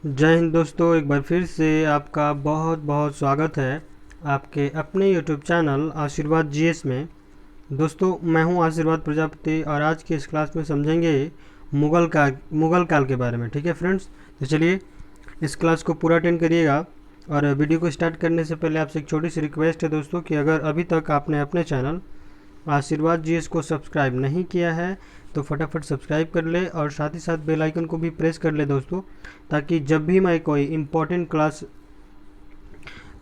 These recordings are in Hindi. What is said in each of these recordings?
जय हिंद दोस्तों, एक बार फिर से आपका बहुत बहुत स्वागत है आपके अपने यूट्यूब चैनल आशीर्वाद जीएस में। दोस्तों, मैं हूं आशीर्वाद प्रजापति और आज की इस क्लास में समझेंगे मुगल काल के बारे में। ठीक है फ्रेंड्स, तो चलिए इस क्लास को पूरा अटेंड करिएगा। और वीडियो को स्टार्ट करने से पहले आपसे एक छोटी सी रिक्वेस्ट है दोस्तों कि अगर अभी तक आपने अपने चैनल आशीर्वाद जीएस को सब्सक्राइब नहीं किया है तो फटाफट सब्सक्राइब कर ले और साथ ही साथ बेल आइकन को भी प्रेस कर ले दोस्तों, ताकि जब भी मैं कोई इम्पोर्टेंट क्लास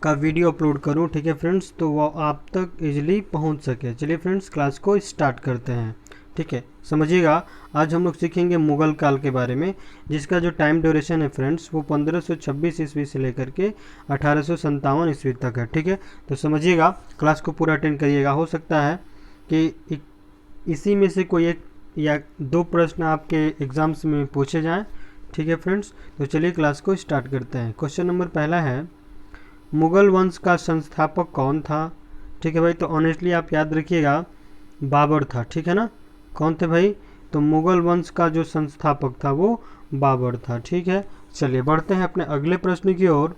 का वीडियो अपलोड करूं, ठीक है फ्रेंड्स, तो वो आप तक इजीली पहुंच सके। चलिए फ्रेंड्स, क्लास को स्टार्ट करते हैं। ठीक है, समझिएगा। आज हम लोग सीखेंगे मुगल काल के बारे में, जिसका जो टाइम ड्यूरेशन है फ्रेंड्स वो 1526 ईस्वी से लेकर के 1857 ईस्वी तक है। ठीक है, तो समझिएगा, क्लास को पूरा अटेंड करिएगा। हो सकता है कि इसी में से कोई एक या दो प्रश्न आपके एग्जाम्स में पूछे जाएं। ठीक है फ्रेंड्स, तो चलिए क्लास को स्टार्ट करते हैं। क्वेश्चन नंबर पहला है, मुगल वंश का संस्थापक कौन था? ठीक है भाई, तो ऑनेस्टली आप याद रखिएगा, बाबर था। ठीक है ना, कौन थे भाई? तो मुगल वंश का जो संस्थापक था वो बाबर था। ठीक है, चलिए बढ़ते हैं अपने अगले प्रश्न की ओर।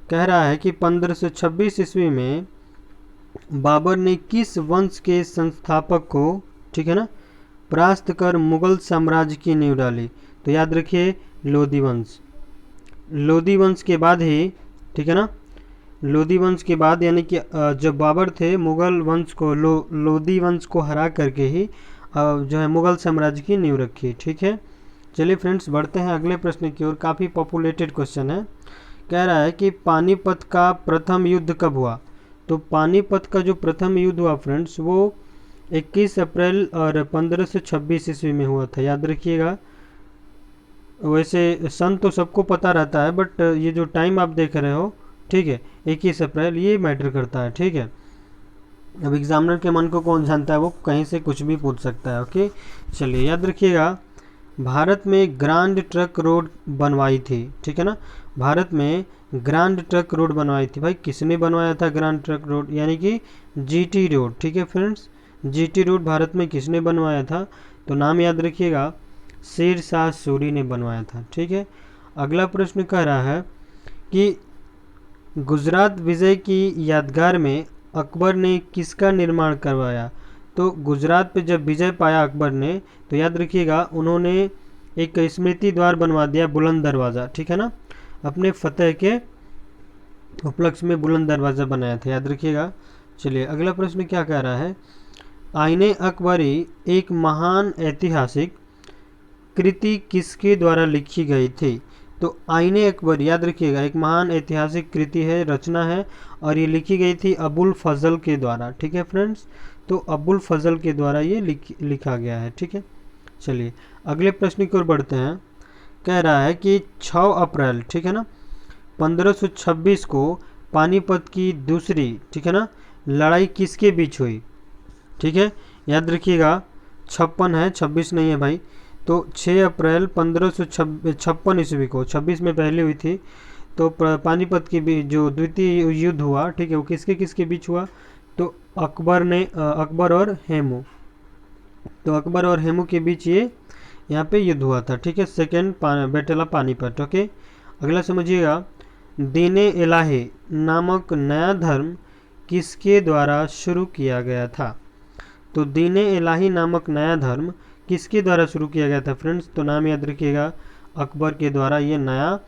कह रहा है कि 1526 ईस्वी में बाबर ने किस वंश के संस्थापक को, ठीक है ना, परास्त कर मुगल साम्राज्य की नींव डाली? तो याद रखिए, लोधी वंश। लोधी वंश के बाद ही, ठीक है ना, लोधी वंश के बाद यानी कि जब बाबर थे मुगल वंश को लोधी वंश को हरा करके ही जो है मुगल साम्राज्य की नींव रखी। ठीक है, चलिए फ्रेंड्स बढ़ते हैं अगले प्रश्न की ओर। काफ़ी पॉपुलेटेड क्वेश्चन है। कह रहा है कि पानीपत का प्रथम युद्ध कब हुआ? तो पानीपत का जो प्रथम युद्ध हुआ फ्रेंड्स वो 21 अप्रैल और 1526 ईस्वी में हुआ था। याद रखिएगा, वैसे सन तो सबको पता रहता है बट ये जो टाइम आप देख रहे हो, ठीक है, 21 अप्रैल, ये मैटर करता है। ठीक है, अब एग्जामिनर के मन को कौन जानता है, वो कहीं से कुछ भी पूछ सकता है। ओके, चलिए याद रखिएगा, भारत में ग्रांड ट्रक रोड बनवाई थी। ठीक है ना, भारत में ग्रांड ट्रक रोड बनवाई थी। भाई किसने बनवाया था ग्रांड ट्रक रोड? यानी कि जीटी रोड। ठीक है फ्रेंड्स, जीटी रोड भारत में किसने बनवाया था? तो नाम याद रखिएगा, शेर शाह सूरी ने बनवाया था। ठीक है, अगला प्रश्न कह रहा है कि गुजरात विजय की यादगार में अकबर ने किसका निर्माण करवाया? तो गुजरात पे जब विजय पाया अकबर ने, तो याद रखिएगा उन्होंने एक स्मृति द्वार बनवा दिया, बुलंद दरवाज़ा। ठीक है ना, अपने फतेह के उपलक्ष्य में बुलंद दरवाज़ा बनाया था। याद रखिएगा। चलिए अगला प्रश्न क्या कह रहा है, आईने अकबरी एक महान ऐतिहासिक कृति किसके द्वारा लिखी गई थी? तो आईने अकबर, याद रखिएगा, एक महान ऐतिहासिक कृति है, रचना है, और ये लिखी गई थी अबुल फजल के द्वारा। ठीक है फ्रेंड्स, तो अबुल फजल के द्वारा ये लिखा गया है। ठीक है, चलिए अगले प्रश्न की ओर बढ़ते हैं। कह रहा है कि 6 अप्रैल, ठीक है ना, 1526 को पानीपत की दूसरी, ठीक है ना, लड़ाई किसके बीच हुई? ठीक है, याद रखिएगा, 56 है, 26 नहीं है भाई। तो 6 अप्रैल 1556 ईस्वी को, 26 में पहले हुई थी, तो पानीपत के बीच जो द्वितीय युद्ध हुआ, ठीक है, वो किसके किसके बीच हुआ? तो अकबर और हेमू, तो अकबर और हेमू के बीच ये यहाँ पे युद्ध हुआ था। ठीक है, second battle of Panipat. Okay, अगला समझिएगा, दीने इलाही नामक नया धर्म किसके द्वारा शुरू किया गया था? तो दीने इलाही नामक नया धर्म किसके द्वारा शुरू किया गया था फ्रेंड्स? तो नाम याद रखिएगा, अकबर के द्वारा ये नया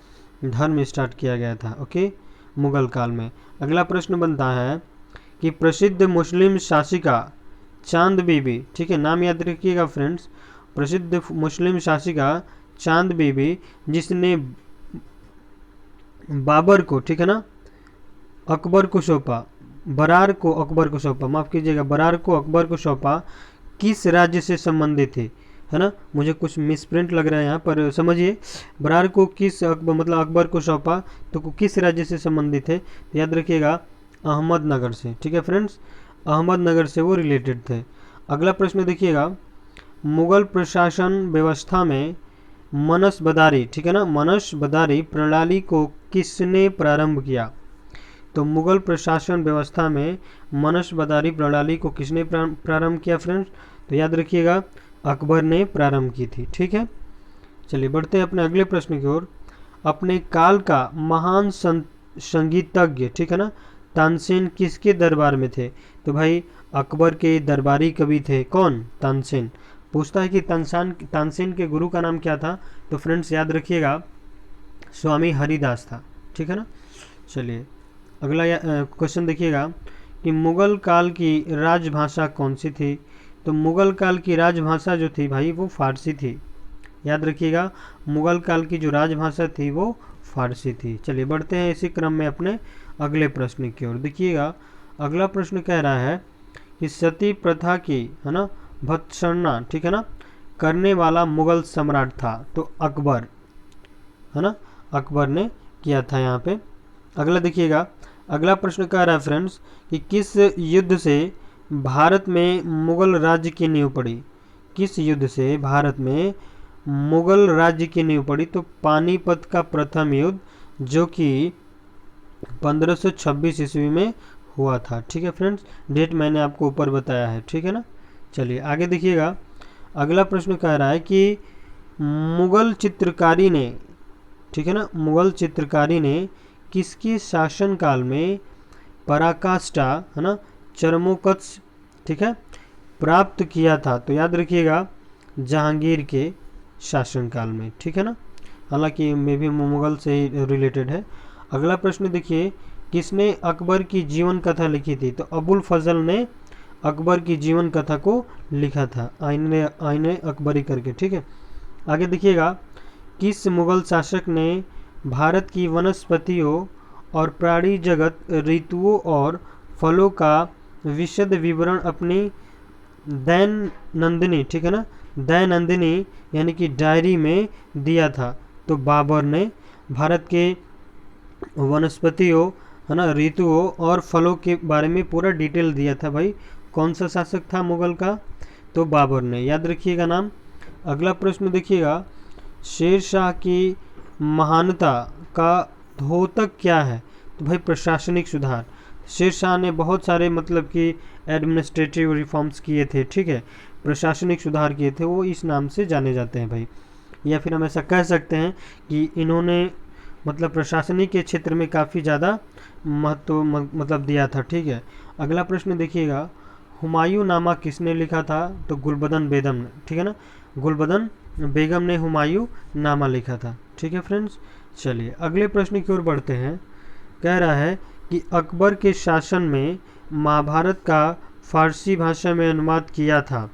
धर्म स्टार्ट किया गया था। ओके, मुगल काल में। अगला प्रश्न बनता है कि प्रसिद्ध मुस्लिम शासिका चांद बीबी, ठीक है, नाम याद रखिएगा फ्रेंड्स, प्रसिद्ध मुस्लिम शासिका चांद बीबी, जिसने बाबर को, ठीक है ना, अकबर को सौंपा, बरार को अकबर को सौंपा, माफ़ कीजिएगा, बरार को अकबर को सौंपा, किस राज्य से संबंधित थी? है ना, मुझे कुछ मिसप्रिंट लग रहा है यहाँ पर, समझिए, बरार को किस मतलब अकबर को सौंपा, तो किस राज्य से संबंधित है? तो याद रखिएगा, अहमदनगर से। ठीक है फ्रेंड्स, अहमदनगर से वो रिलेटेड थे। अगला प्रश्न देखिएगा, मुगल प्रशासन व्यवस्था में मनसबदारी, ठीक है ना, मनसबदारी प्रणाली को किसने प्रारंभ किया? तो मुगल प्रशासन व्यवस्था में मनसबदारी प्रणाली को किसने प्रारंभ किया फ्रेंड्स? तो याद रखिएगा, अकबर ने प्रारंभ की थी। ठीक है, चलिए बढ़ते हैं अपने अगले प्रश्न की ओर। अपने काल का महान संगीतज्ञ, ठीक है ना, तानसेन किसके दरबार में थे? तो भाई अकबर के दरबारी कवि थे, कौन? तानसेन। पूछता है कि तानसेन के गुरु का नाम क्या था? तो फ्रेंड्स याद रखिएगा, स्वामी हरिदास था, ठीक है ना। चलिए अगला क्वेश्चन देखिएगा कि मुगल काल की राजभाषा कौन सी थी? तो मुगल काल की राजभाषा जो थी भाई वो फारसी थी। याद रखिएगा, मुगल काल की जो राजभाषा थी वो फारसी थी। चलिए बढ़ते हैं इसी क्रम में अपने अगले प्रश्न की ओर। देखिएगा अगला प्रश्न कह रहा है कि सती प्रथा की, है ना, भत्सना, ठीक है ना, करने वाला मुगल सम्राट था? तो अकबर, है ना, अकबर ने किया था यहाँ पे। अगला देखिएगा, अगला प्रश्न कह रहा है फ्रेंड्स कि किस युद्ध से भारत में मुगल राज्य की नींव पड़ी? किस युद्ध से भारत में मुगल राज्य की नींव पड़ी? तो पानीपत का प्रथम युद्ध, जो कि 1526 ईस्वी में हुआ था। ठीक है फ्रेंड्स, डेट मैंने आपको ऊपर बताया है, ठीक है ना। चलिए आगे देखिएगा, अगला प्रश्न कह रहा है कि मुगल चित्रकारी ने, ठीक है ना, मुगल चित्रकारी ने किसके शासनकाल में पराकाष्ठा, है ना, चरमोत्कर्ष, ठीक है, प्राप्त किया था? तो याद रखिएगा जहांगीर के शासनकाल में, ठीक है ना, हालांकि मे भी मुगल से ही रिलेटेड है। अगला प्रश्न देखिए, किसने अकबर की जीवन कथा लिखी थी? तो अबुल फजल ने अकबर की जीवन कथा को लिखा था, आईने अकबरी करके, ठीक है। आगे देखिएगा, किस मुगल शासक ने भारत की वनस्पतियों और प्राणी जगत, ऋतुओं और फलों का विशद विवरण अपनी दैनंदिनी, ठीक है ना, दैनंदिनी यानी कि डायरी में दिया था? तो बाबर ने भारत के वनस्पतियों, है ना, ऋतुओं और फलों के बारे में पूरा डिटेल दिया था भाई। कौन सा शासक था मुगल का? तो बाबर ने, याद रखिएगा नाम। अगला प्रश्न देखिएगा, शेर शाह की महानता का द्योतक क्या है? तो भाई प्रशासनिक सुधार। शेर शाह ने बहुत सारे मतलब कि एडमिनिस्ट्रेटिव रिफॉर्म्स किए थे, ठीक है, प्रशासनिक सुधार किए थे, वो इस नाम से जाने जाते हैं भाई। या फिर हम ऐसा कह सकते हैं कि इन्होंने मतलब प्रशासनिक के क्षेत्र में काफ़ी ज़्यादा महत्व मतलब दिया था, ठीक है। अगला प्रश्न देखिएगा, हुमायूं नामा किसने लिखा था? तो गुलबदन बेगम ने, ठीक है ना, गुलबदन बेगम ने हुमायूं नामा लिखा था, ठीक है फ्रेंड्स। चलिए अगले प्रश्न की ओर बढ़ते हैं। कह रहा है कि अकबर के शासन में महाभारत का फारसी भाषा में अनुवाद किया था,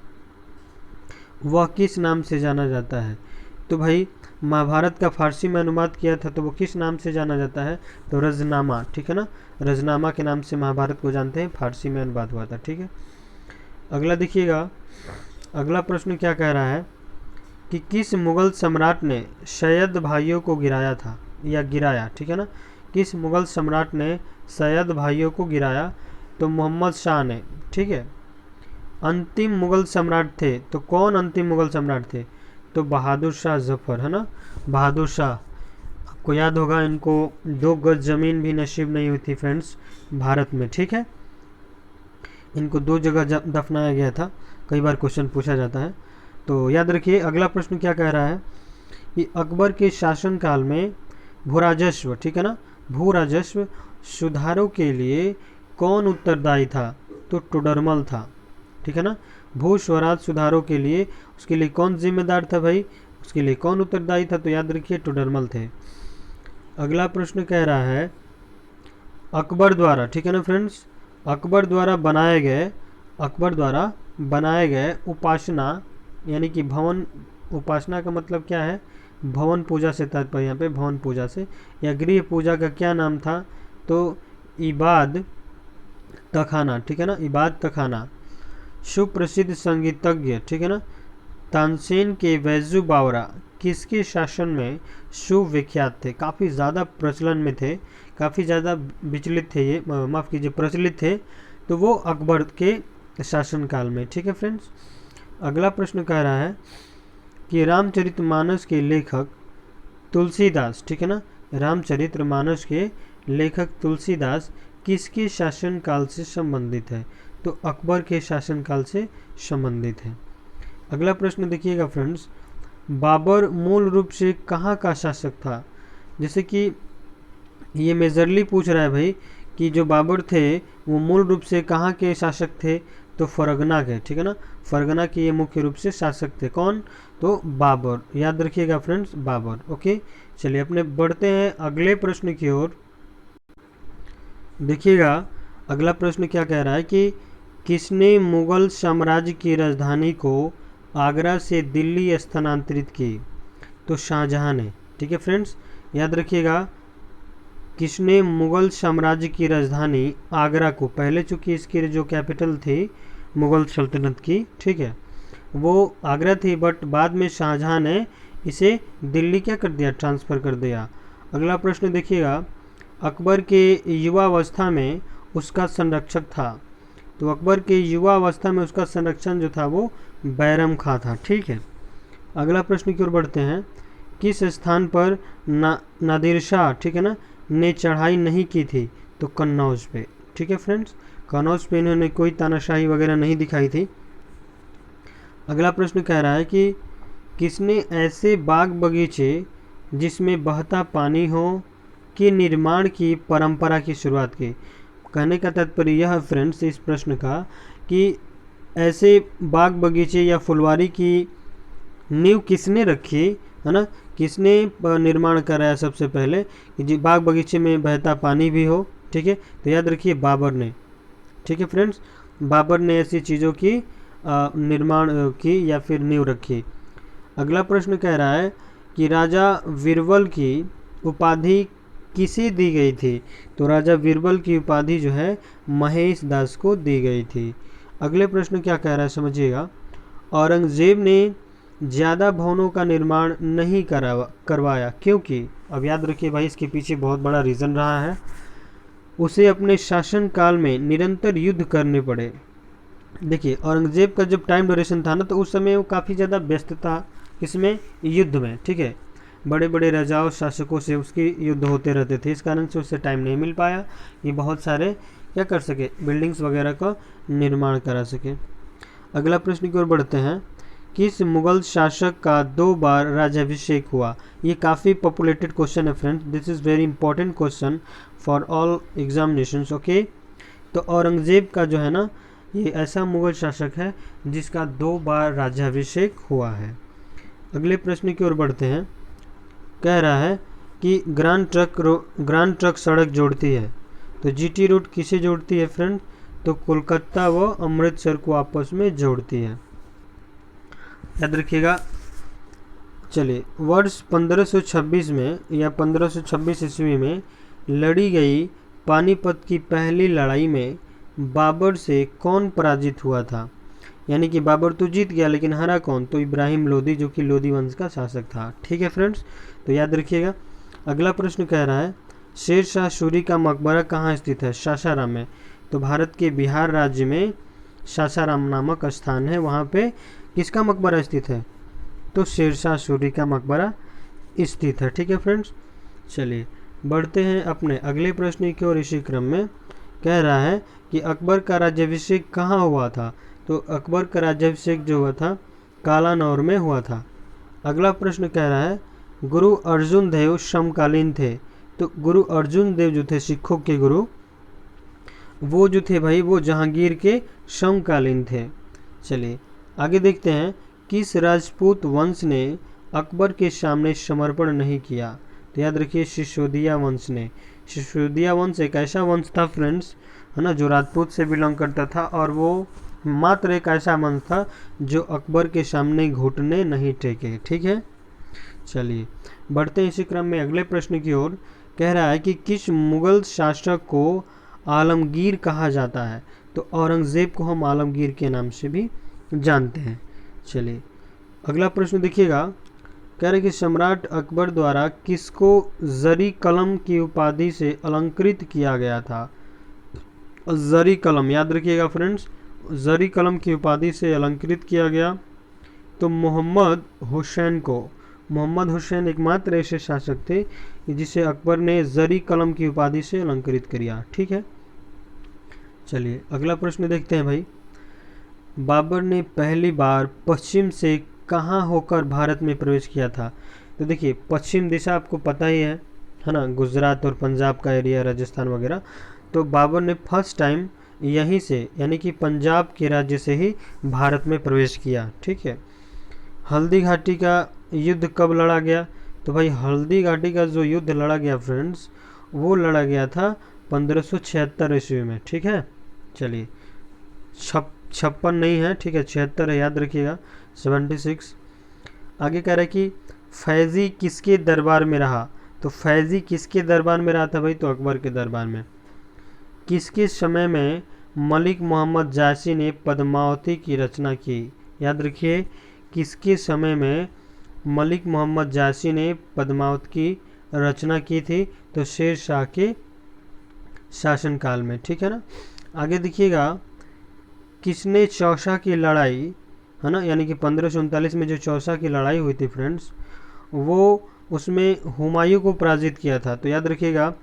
वह किस नाम से जाना जाता है? तो भाई महाभारत का फारसी में अनुवाद किया था तो वो किस नाम से जाना जाता है? तो रजनामा, ठीक है ना, रजनामा के नाम से महाभारत को जानते हैं, फारसी में अनुवाद हुआ था, ठीक है। अगला देखिएगा, अगला प्रश्न क्या कह रहा है कि किस मुगल सम्राट ने सैयद भाइयों को गिराया था या गिराया, ठीक है ना, किस मुगल सम्राट ने सैयद भाइयों को गिराया? तो मोहम्मद शाह ने, ठीक है। अंतिम मुगल सम्राट थे, तो कौन अंतिम मुगल सम्राट थे? तो बहादुर शाह जफर, है ना, बहादुर शाह। आपको याद होगा इनको 2 गज जमीन भी नसीब नहीं हुई थी फ्रेंड्स भारत में, ठीक है, इनको 2 जगह दफनाया गया था, कई बार क्वेश्चन पूछा जाता है, तो याद रखिए। अगला प्रश्न क्या कह रहा है कि अकबर के शासनकाल में भूराजस्व, ठीक है ना, भूराजस्व सुधारों के लिए कौन उत्तरदायी था? तो टोडरमल था, ठीक है ना, भू स्वराज सुधारों के लिए उसके लिए कौन जिम्मेदार था भाई? उसके लिए कौन उत्तरदायी था? तो याद रखिए टोडरमल थे। अगला प्रश्न कह रहा है अकबर द्वारा, ठीक है ना फ्रेंड्स, अकबर द्वारा बनाए गए उपासना यानी कि भवन, उपासना का मतलब क्या है? भवन पूजा से तात्पर्य यहाँ पे भवन पूजा से, या गृह पूजा का क्या नाम था? तो इबाद तखाना, ठीक है ना, इबाद तखाना। सुप्रसिद्ध संगीतज्ञ, ठीक है ना, तानसेन के बैजू बावरा किसके शासन में सुविख्यात थे? काफ़ी ज़्यादा प्रचलन में थे, काफ़ी ज़्यादा विचलित थे ये, माफ़ कीजिए प्रचलित थे, तो वो अकबर के शासनकाल में, ठीक है फ्रेंड्स। अगला प्रश्न कह रहा है कि रामचरितमानस के लेखक तुलसीदास, ठीक है ना, रामचरितमानस के लेखक तुलसीदास किसके शासनकाल से संबंधित है? तो अकबर के शासनकाल से संबंधित है। अगला प्रश्न देखिएगा फ्रेंड्स, बाबर मूल रूप से कहाँ का शासक था? जैसे कि ये मेजरली पूछ रहा है भाई कि जो बाबर थे वो मूल रूप से कहाँ के शासक थे, तो फरगना के, ठीक है ना, फरगना के ये मुख्य रूप से शासक थे। कौन? तो बाबर, याद रखिएगा फ्रेंड्स, बाबर। ओके, चलिए अपने बढ़ते हैं अगले प्रश्न की ओर। देखिएगा अगला प्रश्न क्या कह रहा है कि किसने मुगल साम्राज्य की राजधानी को आगरा से दिल्ली स्थानांतरित की? तो शाहजहां ने। ठीक है फ्रेंड्स, याद रखिएगा किसने मुगल साम्राज्य की राजधानी आगरा को, पहले चूंकि इसकी जो कैपिटल थी मुगल सल्तनत की, ठीक है, वो आगरा थी, बट बाद में शाहजहां ने इसे दिल्ली क्या कर दिया, ट्रांसफ़र कर दिया। अगला प्रश्न देखिएगा, अकबर के युवावस्था में उसका संरक्षक था। तो अकबर के युवा अवस्था में उसका संरक्षण जो था वो बैरम खां था। ठीक है, अगला प्रश्न की ओर बढ़ते हैं, किस स्थान पर नादिर शाह, ठीक है ना, ने चढ़ाई नहीं की थी? तो कन्नौज पे। ठीक है फ्रेंड्स, कन्नौज पे इन्होंने कोई तानाशाही वगैरह नहीं दिखाई थी। अगला प्रश्न कह रहा है कि किसने ऐसे बाग बगीचे जिसमें बहता पानी हो के निर्माण की परंपरा की शुरुआत की? कहने का तात्पर्य यह फ्रेंड्स इस प्रश्न का कि ऐसे बाग बगीचे या फुलवारी की नींव किसने रखी, है ना, किसने निर्माण कराया सबसे पहले कि जी बाग बगीचे में बहता पानी भी हो? ठीक है, तो याद रखिए बाबर ने। ठीक है फ्रेंड्स, बाबर ने ऐसी चीज़ों की निर्माण की या फिर नींव रखी। अगला प्रश्न कह रहा है कि राजा बीरबल की उपाधि किसे दी गई थी? तो राजा बीरबल की उपाधि जो है महेश दास को दी गई थी। अगले प्रश्न क्या कह रहा है समझिएगा, औरंगजेब ने ज़्यादा भवनों का निर्माण नहीं करवाया क्योंकि, अब याद रखिए भाई इसके पीछे बहुत बड़ा रीज़न रहा है, उसे अपने शासनकाल में निरंतर युद्ध करने पड़े। देखिए औरंगजेब का जब टाइम ड्यूरेशन था ना, तो उस समय वो काफ़ी ज़्यादा व्यस्त था इसमें, युद्ध में। ठीक है, बड़े बड़े राजाओं शासकों से उसकी युद्ध होते रहते थे, इस कारण से उससे टाइम नहीं मिल पाया कि बहुत सारे क्या कर सके, बिल्डिंग्स वगैरह का निर्माण करा सके। अगला प्रश्न की ओर बढ़ते हैं, किस मुगल शासक का 2 बार राज्याभिषेक हुआ? ये काफ़ी पॉपुलेटेड क्वेश्चन है friends, this is very important question for all examinations. Okay, तो औरंगजेब का जो है ना, ये ऐसा मुगल शासक है जिसका 2 बार राज्याभिषेक हुआ है। अगले प्रश्न की ओर बढ़ते हैं, कह रहा है कि ग्रांड ट्रक सड़क जोड़ती है, तो जीटी रोड किसे जोड़ती है फ्रेंड? तो कोलकाता व अमृतसर को आपस में जोड़ती है, याद रखिएगा। चलिए, वर्ष 1526 में या 1526 ईस्वी में लड़ी गई पानीपत की पहली लड़ाई में बाबर से कौन पराजित हुआ था? यानी कि बाबर तो जीत गया लेकिन हरा कौन? तो इब्राहिम लोदी, जो कि लोदी वंश का शासक था। ठीक है फ्रेंड्स, तो याद रखिएगा। अगला प्रश्न कह रहा है, शेर शाह सूरी का मकबरा कहाँ स्थित है? सासाराम में। तो भारत के बिहार राज्य में सासाराम नामक स्थान है, वहाँ पे किसका मकबरा स्थित है? तो शेर शाह सूरी का मकबरा स्थित है। ठीक है फ्रेंड्स, चलिए बढ़ते हैं अपने अगले प्रश्न की ओर। इसी क्रम में कह रहा है कि अकबर का राज्याभिषेक कहाँ हुआ था? तो अकबर का राज्याभिषेक जो हुआ था कालानौर में हुआ था। अगला प्रश्न कह रहा है, गुरु अर्जुन देव समकालीन थे। तो गुरु अर्जुन देव जो थे सिखों के गुरु, वो जो थे भाई वो जहांगीर के समकालीन थे। चलिए आगे देखते हैं, किस राजपूत वंश ने अकबर के सामने समर्पण नहीं किया? तो याद रखिए सिसोदिया वंश ने। सिसोदिया वंश एक ऐसा वंश था फ्रेंड्स, है ना, जो राजपूत से बिलोंग करता था, और वो मात्र एक ऐसा वंश था जो अकबर के सामने घुटने नहीं टेके। ठीक है, चलिए बढ़ते हैं इसी क्रम में अगले प्रश्न की ओर। कह रहा है कि किस मुगल शासक को आलमगीर कहा जाता है? तो औरंगजेब को हम आलमगीर के नाम से भी जानते हैं। चलिए अगला प्रश्न देखिएगा, कह रहे कि सम्राट अकबर द्वारा किसको जरी कलम की उपाधि से अलंकृत किया गया था? जरी कलम, याद रखिएगा फ्रेंड्स, जरी कलम की उपाधि से अलंकृत किया गया तो मोहम्मद हुसैन को। मोहम्मद हुसैन एकमात्र ऐसे शासक थे जिसे अकबर ने जरी कलम की उपाधि से अलंकृत किया। ठीक है, चलिए अगला प्रश्न देखते हैं भाई, बाबर ने पहली बार पश्चिम से कहाँ होकर भारत में प्रवेश किया था? तो देखिए पश्चिम दिशा आपको पता ही है, है ना, गुजरात और पंजाब का एरिया, राजस्थान वगैरह। तो बाबर ने फर्स्ट टाइम यहीं से यानी कि पंजाब के राज्य से ही भारत में प्रवेश किया। ठीक है। हल्दी घाटी का युद्ध कब लड़ा गया? तो भाई हल्दी घाटी का जो युद्ध लड़ा गया फ्रेंड्स, वो लड़ा गया था 1576 ईस्वी में। ठीक है। चलिए, 56 नहीं है, ठीक है, 76 है, याद रखिएगा, 76। आगे कह रहा है कि फैज़ी किसके दरबार में रहा? तो फैज़ी किसके दरबार में रहा था भाई? तो अकबर के दरबार में। किसके समय में मलिक मोहम्मद जायसी ने पद्मावती की रचना की? याद रखिए, किसके समय में मलिक मोहम्मद जायसी ने पद्मावत की रचना की थी? तो शेर शाह के शासनकाल में। ठीक है ना। आगे देखिएगा, किसने चौसा की लड़ाई, है ना, यानी कि 1539 में जो चौसा की लड़ाई हुई थी फ्रेंड्स, वो उसमें हुमायूं को पराजित किया था? तो याद रखिएगा,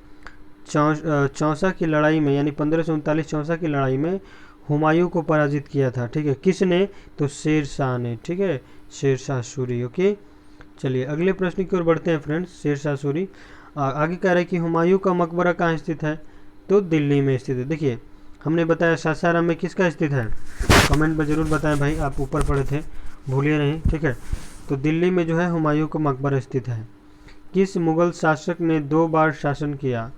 चौसा की लड़ाई में यानी 1539 चौसा की लड़ाई में हुमायूं को पराजित किया था। ठीक है। किसने? तो शेर शाह ने। ठीक है, शेर शाह सूरी। ओके, चलिए अगले प्रश्न की ओर बढ़ते हैं फ्रेंड्स। शेर शाह सूरी आगे कह रहा है कि हुमायूं का मकबरा कहाँ स्थित है? तो दिल्ली में स्थित है। देखिए, हमने बताया सासाराम में किसका स्थित है? कमेंट में ज़रूर बताएं भाई, आप ऊपर पढ़े थे, भूलिए नहीं। ठीक है। तो दिल्ली में जो है हुमायूं का मकबरा स्थित है। किस मुगल शासक ने 2 बार शासन किया?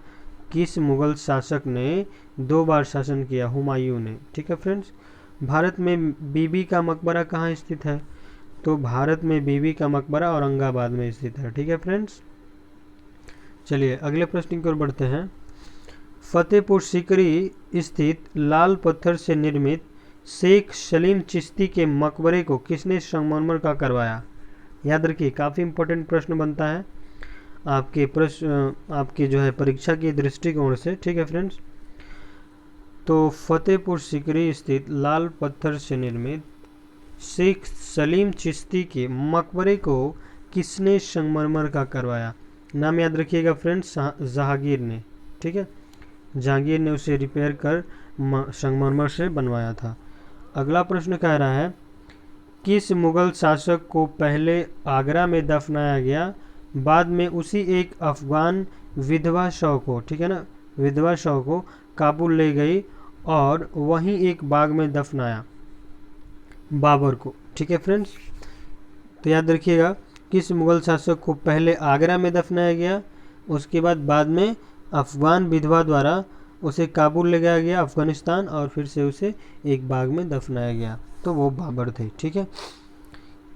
किस मुगल शासक ने 2 बार शासन किया? हुमायूं ने। ठीक है फ्रेंड्स। भारत में बीबी का मकबरा कहाँ स्थित है? तो भारत में बीबी का मकबरा औरंगाबाद में स्थित है। ठीक है फ्रेंड्स। चलिए अगले प्रश्न की ओर बढ़ते हैं। फतेहपुर सीकरी स्थित लाल पत्थर से निर्मित शेख सलीम चिश्ती के मकबरे को किसने संगमरमर का करवाया? याद रखिए, काफ़ी इंपॉर्टेंट प्रश्न बनता है आपके प्रश्न, आपकी जो है परीक्षा की दृष्टिकोण से। ठीक है फ्रेंड्स। तो फतेहपुर सीकरी स्थित लाल पत्थर से निर्मित शेख सलीम चिश्ती के मकबरे को किसने संगमरमर का करवाया? नाम याद रखिएगा फ्रेंड्स, जहांगीर ने। ठीक है, जहांगीर ने उसे रिपेयर कर संगमरमर से बनवाया था। अगला प्रश्न कह रहा है, किस मुगल शासक को पहले आगरा में दफनाया गया, बाद में उसी एक अफगान विधवा शव को, ठीक है ना, विधवा शव को काबुल ले गई और वहीं एक बाग में दफनाया? बाबर को। ठीक है फ्रेंड्स। तो याद रखिएगा, किस मुगल शासक को पहले आगरा में दफनाया गया, उसके बाद में अफगान विधवा द्वारा उसे काबुल ले जाया गया अफगानिस्तान, और फिर से उसे एक बाग में दफनाया गया। तो वो बाबर थे। ठीक है।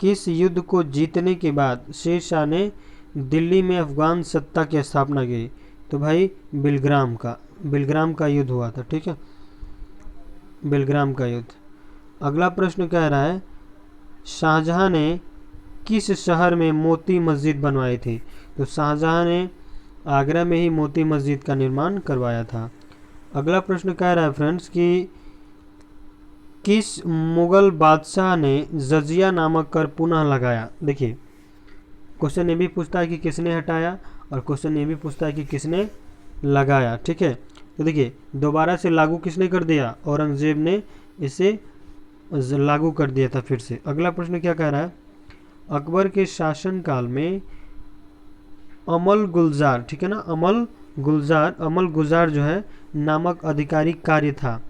किस युद्ध को जीतने के बाद शेर शाह ने दिल्ली में अफगान सत्ता की स्थापना की? तो भाई बिलग्राम का युद्ध हुआ था। ठीक है, बिलग्राम का युद्ध। अगला प्रश्न कह रहा है, शाहजहां ने किस शहर में मोती मस्जिद बनवाई थी? तो शाहजहां ने आगरा में ही मोती मस्जिद का निर्माण करवाया था। अगला प्रश्न कह रहा है फ्रेंड्स कि किस मुगल बादशाह ने जजिया नामक कर पुनः लगाया? देखिए, क्वेश्चन ये भी पूछता है कि किसने हटाया, और क्वेश्चन ये भी पूछता है कि किसने लगाया। ठीक है। तो देखिए, दोबारा से लागू किसने कर दिया? औरंगजेब ने इसे लागू कर दिया था फिर से। अगला प्रश्न क्या कह रहा है, अकबर के शासनकाल में अमल गुलजार, ठीक है ना, अमल गुलजार जो है नामक अधिकारी कार्य था।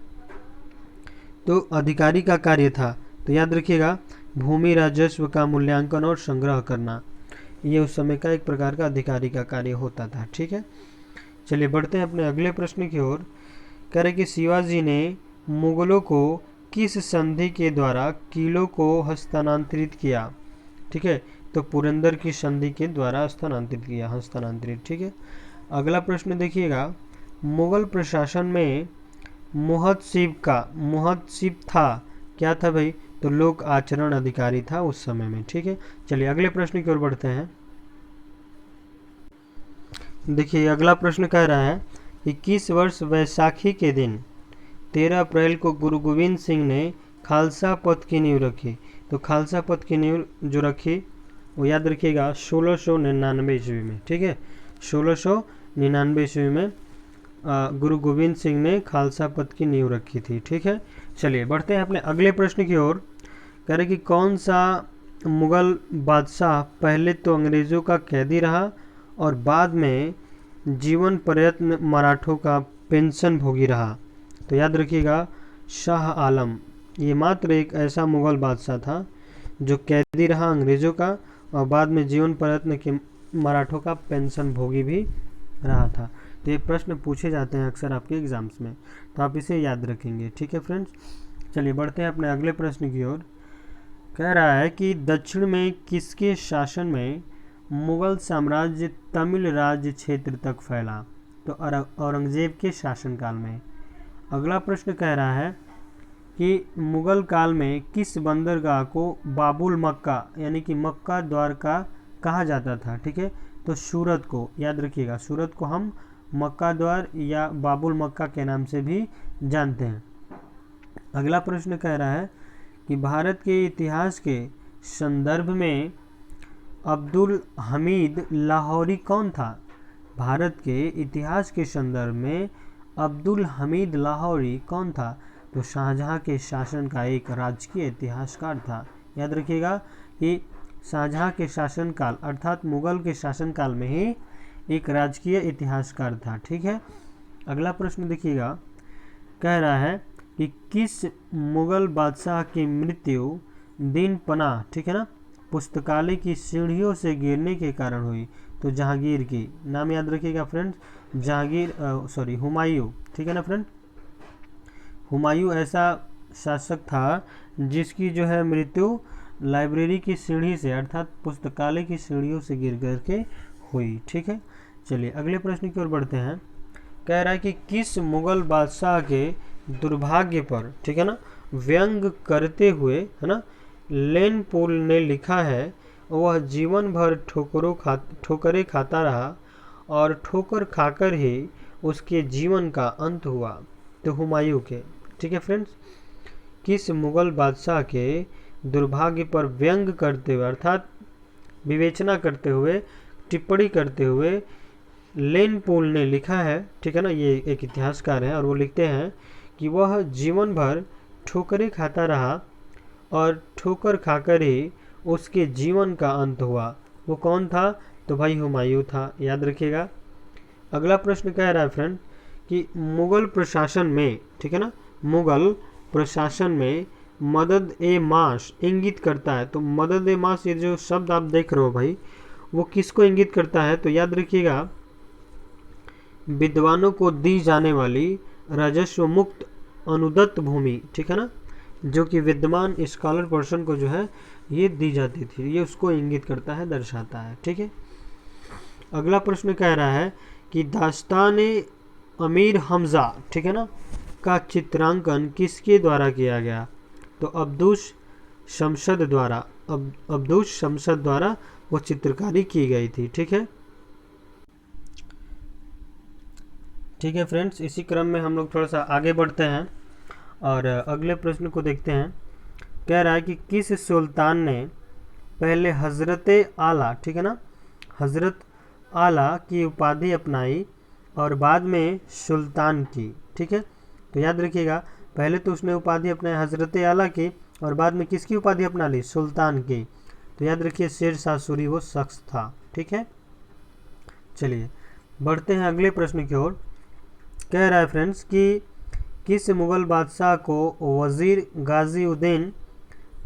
तो अधिकारी का कार्य था, तो याद रखिएगा, भूमि राजस्व का मूल्यांकन और संग्रह करना, ये उस समय का एक प्रकार का अधिकारी का कार्य होता था। ठीक है। चलिए बढ़ते हैं अपने अगले प्रश्न की ओर। कह रहे कि शिवाजी ने मुगलों को किस संधि के द्वारा किलों को हस्तांतरित किया? ठीक है, तो पुरंदर की संधि के द्वारा हस्तांतरित। ठीक है। अगला प्रश्न देखिएगा, मुगल प्रशासन में मुहतसिब था, क्या था भाई? तो लोक आचरण अधिकारी था उस समय में। ठीक है। चलिए अगले प्रश्न की ओर बढ़ते हैं। देखिए, अगला प्रश्न कह रहा है कि किस वर्ष वैसाखी के दिन 13 अप्रैल को गुरु गोविंद सिंह ने खालसा पंथ की नींव रखी? तो खालसा पंथ की नींव जो रखी वो याद रखिएगा 1699 ईस्वी में। ठीक है, 1699 ईस्वी में गुरु गोविंद सिंह ने खालसा पंथ की नींव रखी थी। ठीक है। चलिए बढ़ते हैं अपने अगले प्रश्न की ओर। कह रहे कि कौन सा मुगल बादशाह पहले तो अंग्रेज़ों का कैदी रहा और बाद में जीवन प्रयत्न मराठों का पेंशन भोगी रहा? तो याद रखिएगा शाह आलम। ये मात्र एक ऐसा मुगल बादशाह था जो कैदी रहा अंग्रेज़ों का और बाद में जीवन प्रयत्न के मराठों का पेंशन भोगी भी रहा था। तो ये प्रश्न पूछे जाते हैं अक्सर आपके एग्जाम्स में, तो आप इसे याद रखेंगे। ठीक है फ्रेंड्स, चलिए बढ़ते हैं अपने अगले प्रश्न की ओर। कह रहा है कि दक्षिण में किसके शासन में मुगल साम्राज्य तमिल राज्य क्षेत्र तक फैला? तो औरंगजेब के शासनकाल में। अगला प्रश्न कह रहा है कि मुगल काल में किस बंदरगाह को बाबुल मक्का यानी कि मक्का द्वारका कहा जाता था? ठीक है, तो सूरत को। याद रखिएगा सूरत को हम मक्का द्वार या बाबुल मक्का के नाम से भी जानते हैं। अगला प्रश्न कह रहा है कि भारत के इतिहास के संदर्भ में अब्दुल हमीद लाहौरी कौन था? भारत के इतिहास के संदर्भ में अब्दुल हमीद लाहौरी कौन था? तो शाहजहां के शासन का एक राजकीय इतिहासकार था। याद रखिएगा कि शाहजहां के शासनकाल अर्थात मुगल के शासनकाल में ही एक राजकीय इतिहासकार था। ठीक है, अगला प्रश्न देखिएगा, कह रहा है कि किस मुगल बादशाह की मृत्यु दिन पनाह, ठीक है ना, पुस्तकालय की सीढ़ियों से गिरने के कारण हुई? तो जहांगीर की। नाम याद रखिएगा फ्रेंड्स, जहांगीर हुमायूं। ठीक है ना फ्रेंड, हुमायूं ऐसा शासक था जिसकी जो है मृत्यु लाइब्रेरी की सीढ़ी से अर्थात पुस्तकालय की सीढ़ियों से गिर कर के हुई। ठीक है, चलिए अगले प्रश्न की ओर बढ़ते हैं। कह रहा है कि किस मुगल बादशाह के दुर्भाग्य पर, ठीक है ना, व्यंग करते हुए, है ना, लेन पोल ने लिखा है वह जीवन भर ठोकरें खाता रहा और ठोकर खाकर ही उसके जीवन का अंत हुआ? तो हुमायूं के। ठीक है फ्रेंड्स, किस मुगल बादशाह के दुर्भाग्य पर व्यंग करते हुए अर्थात विवेचना करते हुए, टिप्पणी करते हुए लेन पोल ने लिखा है? ठीक है ना, ये एक इतिहासकार है और वो लिखते हैं कि वह जीवन भर ठोकरें खाता रहा और ठोकर खाकर ही उसके जीवन का अंत हुआ। वो कौन था? तो भाई हुमायूं था। याद रखिएगा। अगला प्रश्न कह रहा है फ्रेंड कि मुगल प्रशासन में, ठीक है ना, मुगल प्रशासन में मदद ए माश इंगित करता है? तो मदद ए माश ये जो शब्द आप देख रहे हो भाई, वो किसको इंगित करता है? तो याद रखिएगा विद्वानों को दी जाने वाली राजस्व मुक्त अनुदत्त भूमि, ठीक है ना, जो कि विद्वान स्कॉलर पर्सन को जो है ये दी जाती थी, ये उसको इंगित करता है, दर्शाता है। ठीक है, अगला प्रश्न कह रहा है कि दास्तान अमीर हमजा, ठीक है ना, का चित्रांकन किसके द्वारा किया गया? तो अब्दुश शमशद द्वारा वो चित्रकारी की गई थी। ठीक है, ठीक है फ्रेंड्स, इसी क्रम में हम लोग थोड़ा सा आगे बढ़ते हैं और अगले प्रश्न को देखते हैं। कह रहा है कि किस सुल्तान ने पहले हजरत आला, ठीक है ना, हजरत आला की उपाधि अपनाई और बाद में सुल्तान की? ठीक है, तो याद रखिएगा पहले तो उसने उपाधि अपनाई हजरत आला की और बाद में किसकी उपाधि अपना ली? सुल्तान की। तो याद रखिए शेर शाह सूरी वो शख्स था। ठीक है, चलिए बढ़ते हैं अगले प्रश्न की ओर। कह रहा है फ्रेंड्स कि किस मुगल बादशाह को वजीर गाजीउद्दीन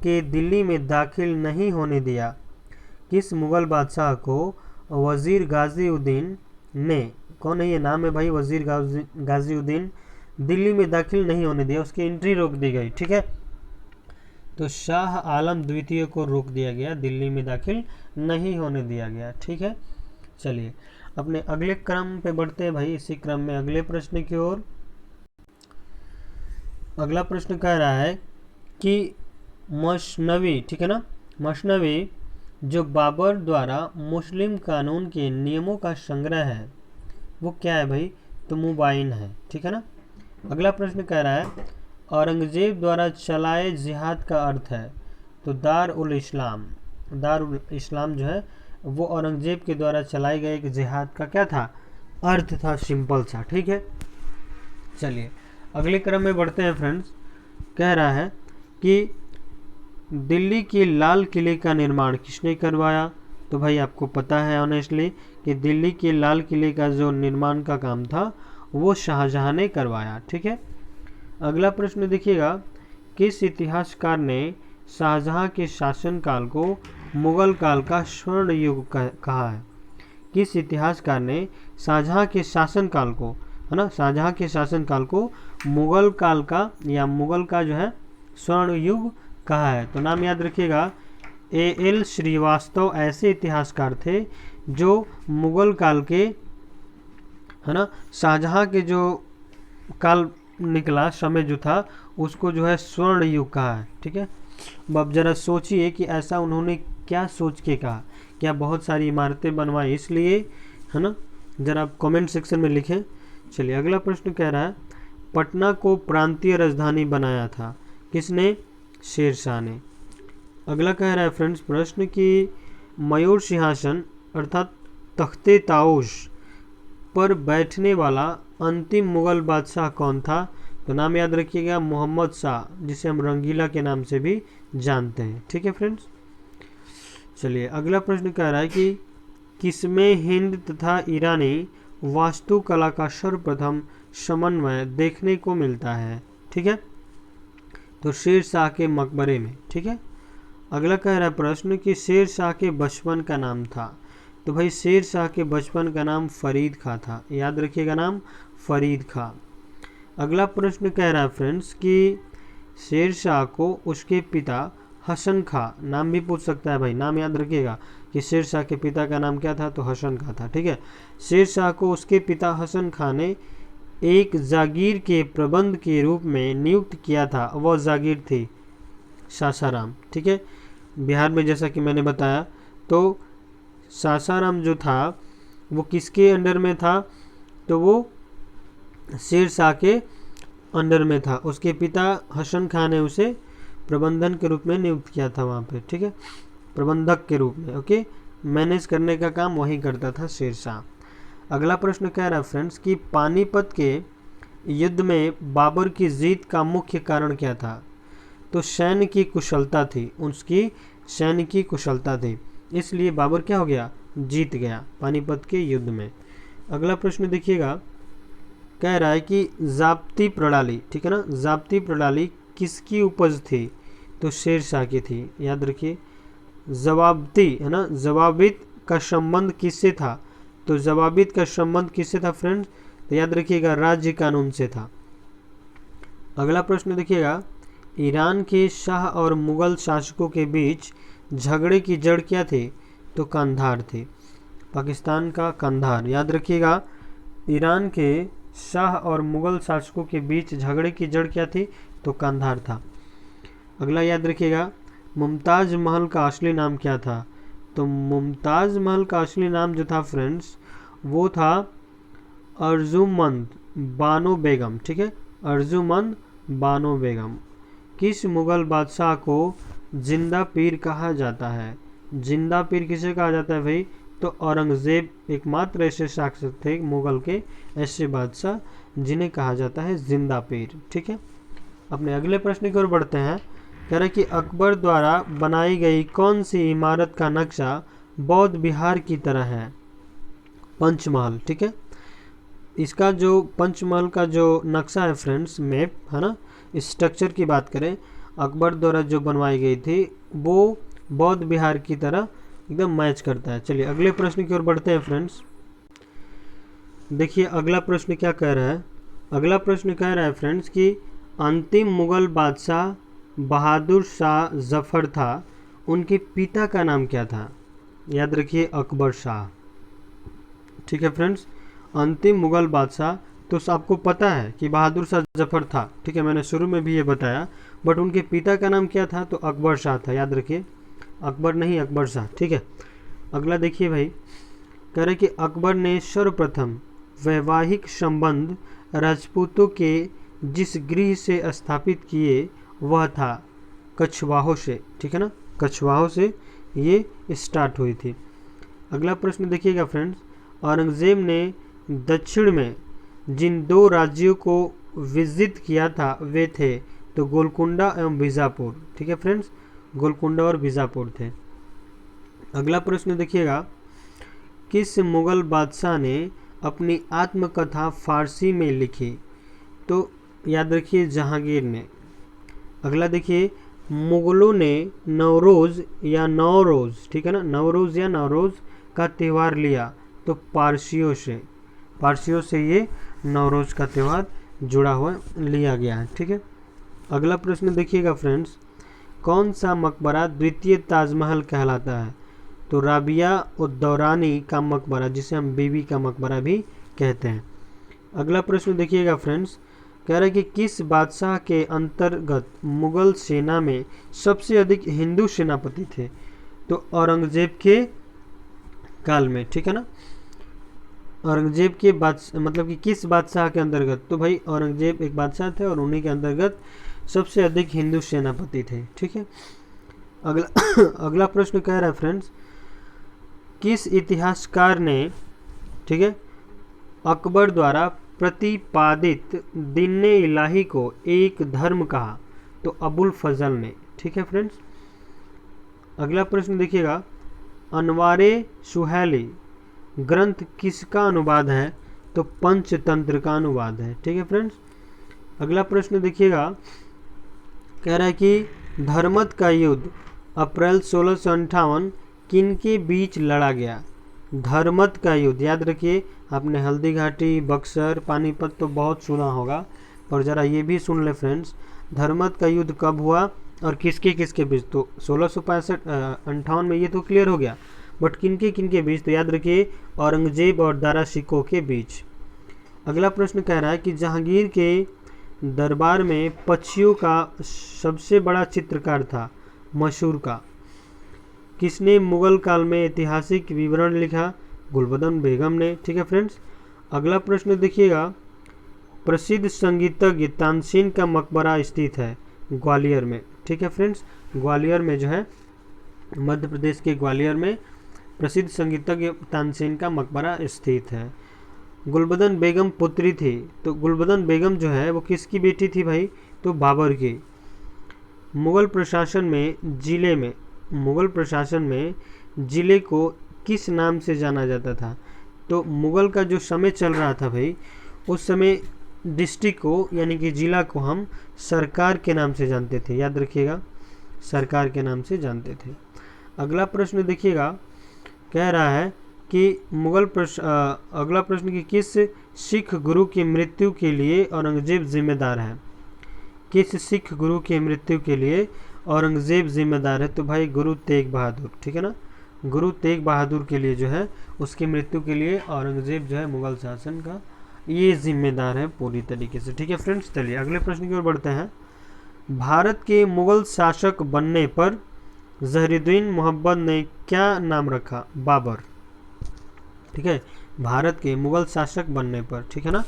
के दिल्ली में दाखिल नहीं होने दिया? किस मुगल बादशाह को वजीर गाजीउद्दीन ने, कौन है ये नाम है भाई, वजीर गाजीउद्दीन, दिल्ली में दाखिल नहीं होने दिया, उसकी एंट्री रोक दी गई? ठीक है, तो शाह आलम द्वितीय को रोक दिया गया, दिल्ली में दाखिल नहीं होने दिया गया। ठीक है, चलिए अपने अगले क्रम पे बढ़ते हैं भाई, इसी क्रम में अगले प्रश्न की ओर। अगला प्रश्न कह रहा है कि मसनवी, ठीक है ना, मसनवी जो बाबर द्वारा मुस्लिम कानून के नियमों का संग्रह है वो क्या है भाई? तो मुबाइन है। ठीक है ना, अगला प्रश्न कह रहा है औरंगजेब द्वारा चलाए जिहाद का अर्थ है? तो दारुल इस्लाम जो है वो औरंगजेब के द्वारा चलाए गए एक जिहाद का क्या था? अर्थ था, सिंपल सा। ठीक है, चलिए अगले क्रम में बढ़ते हैं फ्रेंड्स। कह रहा है कि दिल्ली के लाल किले का निर्माण किसने करवाया? तो भाई आपको पता है ऑनेस्टली कि दिल्ली के लाल किले का जो निर्माण का काम था वो शाहजहां ने करवाया। ठीक है, अगला प्रश्न देखिएगा, किस इतिहासकार ने शाहजहां के शासनकाल को मुगल काल का स्वर्ण युग कहा है? किस इतिहासकार ने शाहजहां के शासनकाल को, है ना, शाहजहां के शासनकाल को मुगल काल का या मुगल का जो है स्वर्ण युग कहा है? तो नाम याद रखिएगा, A.L. श्रीवास्तव ऐसे इतिहासकार थे जो मुगल काल के, है ना, शाहजहां के जो काल निकला समय जो था उसको जो है स्वर्ण युग कहा है। ठीक है, अब जरा सोचिए कि ऐसा उन्होंने क्या सोच के कहा, क्या बहुत सारी इमारतें बनवाई इसलिए, है ना, जरा आप कमेंट सेक्शन में लिखें। चलिए अगला प्रश्न कह रहा है, पटना को प्रांतीय राजधानी बनाया था किसने? शेरशाह ने। अगला कह रहा है फ्रेंड्स प्रश्न कि मयूर सिंहासन अर्थात तख्ते ताऊश पर बैठने वाला अंतिम मुगल बादशाह कौन था? तो नाम याद रखिएगा, मोहम्मद शाह, जिसे हम रंगीला के नाम से भी जानते हैं। ठीक है फ्रेंड्स, चलिए अगला प्रश्न कह रहा है कि किसमें हिंद तथा ईरानी वास्तुकला का सर्वप्रथम समन्वय देखने को मिलता है? ठीक है, तो शेर शाह के मकबरे में। ठीक है, अगला कह रहा है प्रश्न कि शेर शाह के बचपन का नाम था। तो भाई शेर शाह के बचपन का नाम फरीद खां था, याद रखिएगा नाम फरीद खां। अगला प्रश्न कह रहा है फ्रेंड्स कि शेर शाह को उसके पिता हसन खां, नाम भी पूछ सकता है भाई, नाम याद रखिएगा कि शेर शाह के पिता का नाम क्या था? तो हसन खां था। ठीक है, शेर शाह को उसके पिता हसन खां ने एक जागीर के प्रबंध के रूप में नियुक्त किया था, वह जागीर थी सासाराम। ठीक है, बिहार में जैसा कि मैंने बताया, तो सासाराम जो था वो किसके अंडर में था? तो वो शेर शाह के अंडर में था। उसके पिता हसन खां ने उसे प्रबंधन के रूप में नियुक्त किया था वहाँ पे। ठीक है, प्रबंधक के रूप में। ओके, मैनेज करने का काम वही करता था शेर शाह। अगला प्रश्न कह रहा है फ्रेंड्स कि पानीपत के युद्ध में बाबर की जीत का मुख्य कारण क्या था? तो सैन्य की कुशलता थी, उसकी सैन्य की कुशलता थी, इसलिए बाबर क्या हो गया? जीत गया पानीपत के युद्ध में। अगला प्रश्न देखिएगा, कह रहा है कि ज़ाब्ती प्रणाली, ठीक है ना, ज़ाब्ती प्रणाली किसकी उपज थी? तो शेर शाह की थी, याद रखिए। जवाबती, है ना, जवाबित का संबंध किससे था? तो जवाबित का संबंध किससे था फ्रेंड्स? तो याद रखिएगा राज्य कानून से था। अगला प्रश्न देखिएगा, ईरान के शाह और मुगल शासकों के बीच झगड़े की जड़ क्या थी? तो कंधार थी, पाकिस्तान का कंधार। याद रखिएगा, ईरान के शाह और मुगल शासकों के बीच झगड़े की जड़ क्या थी? तो कंधार था। अगला याद रखिएगा, मुमताज़ महल का असली नाम क्या था? तो मुमताज़ महल का असली नाम जो था फ्रेंड्स वो था अर्जुमंद बानो बेगम। ठीक है, अर्जुमंद बानो बेगम। किस मुगल बादशाह को जिंदा पीर कहा जाता है? जिंदा पीर किसे कहा जाता है भाई? तो औरंगजेब एकमात्र ऐसे शासक थे मुगल के, ऐसे बादशाह जिन्हें कहा जाता है जिंदा पीर। ठीक है, अपने अगले प्रश्न की ओर बढ़ते हैं। कह रहे कि अकबर द्वारा बनाई गई कौन सी इमारत का नक्शा बौद्ध विहार की तरह है? पंचमहल। ठीक है, इसका जो पंचमहल का जो नक्शा है फ्रेंड्स, मैप है ना, स्ट्रक्चर की बात करें, अकबर द्वारा जो बनवाई गई थी वो बौद्ध विहार की तरह एकदम मैच करता है। चलिए अगले प्रश्न की ओर बढ़ते हैं फ्रेंड्स। देखिए अगला प्रश्न क्या कह रहा है। अगला प्रश्न कह रहा है फ्रेंड्स कि अंतिम मुगल बादशाह बहादुर शाह जफर था, उनके पिता का नाम क्या था? याद रखिए अकबर शाह। ठीक है फ्रेंड्स, अंतिम मुगल बादशाह तो आपको पता है कि बहादुर शाह जफर था। ठीक है, मैंने शुरू में भी ये बताया, बट उनके पिता का नाम क्या था? तो अकबर शाह था। याद रखिए, अकबर नहीं अकबर शाह। ठीक है, अगला देखिए भाई, कह रहे कि अकबर ने सर्वप्रथम वैवाहिक संबंध राजपूतों के जिस गृह से स्थापित किए वह था कछवाहों से। ठीक है ना, कछवाहों से ये स्टार्ट हुई थी। अगला प्रश्न देखिएगा फ्रेंड्स, औरंगजेब ने दक्षिण में जिन दो राज्यों को विजित किया था वे थे तो गोलकुंडा एवं बीजापुर। ठीक है फ्रेंड्स, गोलकुंडा और बीजापुर थे। अगला प्रश्न देखिएगा, किस मुगल बादशाह ने अपनी आत्मकथा फारसी में लिखी? तो याद रखिए जहांगीर ने। अगला देखिए, मुगलों ने नवरोज़ या नौरोज़, ठीक है ना, नवरोज़ या नौरोज़ का त्यौहार लिया तो पारसियों से ये नवरोज़ का त्यौहार जुड़ा हुआ लिया गया है, ठीक है। अगला प्रश्न देखिएगा फ्रेंड्स, कौन सा मकबरा द्वितीय ताजमहल कहलाता है? तो राबिया उद्दौरानी का मकबरा, जिसे हम बीबी का मकबरा भी कहते हैं। अगला प्रश्न देखिएगा फ्रेंड्स, कह रहा है कि किस बादशाह के अंतर्गत मुगल सेना में सबसे अधिक हिंदू सेनापति थे? तो औरंगजेब के काल में, ठीक है ना। औरंगजेब के बादशाह मतलब कि किस बादशाह के अंतर्गत? तो भाई औरंगजेब एक बादशाह थे और उन्हीं के अंतर्गत सबसे अधिक हिंदू सेनापति थे, ठीक है। अगला अगला प्रश्न कह रहा है फ्रेंड्स, किस इतिहासकार ने, ठीक है, अकबर द्वारा प्रतिपादित दीन इलाही को एक धर्म कहा? तो अबुल फजल ने, ठीक है फ्रेंड्स। अगला प्रश्न देखिएगा, अनवारे सुहैली ग्रंथ किसका अनुवाद है? तो पंचतंत्र का अनुवाद है, ठीक है फ्रेंड्स। अगला प्रश्न देखिएगा, कह रहा है कि धर्मत का युद्ध अप्रैल 1658 किन के बीच लड़ा गया? धर्मत का युद्ध, याद रखिए, आपने हल्दी घाटी, बक्सर, पानीपत तो बहुत सुना होगा, और ज़रा ये भी सुन ले फ्रेंड्स, धर्मत का युद्ध कब हुआ और किसके किसके बीच? तो 1658 में, ये तो क्लियर हो गया, बट किनके बीच? तो याद रखिए औरंगजेब और दारा शिकोह के बीच। अगला प्रश्न कह रहा है कि जहांगीर के दरबार में पक्षियों का सबसे बड़ा चित्रकार था मशहूर का, किसने मुगल काल में ऐतिहासिक विवरण लिखा? गुलबदन बेगम ने, ठीक है फ्रेंड्स। अगला प्रश्न देखिएगा, प्रसिद्ध संगीतज्ञ तानसेन का मकबरा स्थित है ग्वालियर में, ठीक है फ्रेंड्स। ग्वालियर में जो है, मध्य प्रदेश के ग्वालियर में प्रसिद्ध संगीतज्ञ तानसेन का मकबरा स्थित है। गुलबदन बेगम पुत्री थी, तो गुलबदन बेगम जो है वो किसकी बेटी थी भाई? तो बाबर की। मुगल प्रशासन में ज़िले को किस नाम से जाना जाता था? तो मुगल का जो समय चल रहा था भाई, उस समय डिस्ट्रिक्ट को यानी कि ज़िला को हम सरकार के नाम से जानते थे, याद रखिएगा, सरकार के नाम से जानते थे। अगला प्रश्न देखिएगा, कह रहा है कि अगला प्रश्न कि किस सिख गुरु की मृत्यु के लिए औरंगजेब जिम्मेदार है? किस सिख गुरु की मृत्यु के लिए औरंगजेब जिम्मेदार है? तो भाई गुरु तेग बहादुर, ठीक है ना, गुरु तेग बहादुर के लिए जो है, उसकी मृत्यु के लिए औरंगजेब जो है मुगल शासन का ये जिम्मेदार है पूरी तरीके से, ठीक है फ्रेंड्स। चलिए अगले प्रश्न की ओर बढ़ते हैं। भारत के मुगल शासक बनने पर जहरुद्दीन मोहम्मद ने क्या नाम रखा? बाबर, ठीक है। भारत के मुगल शासक बनने पर, ठीक है ना,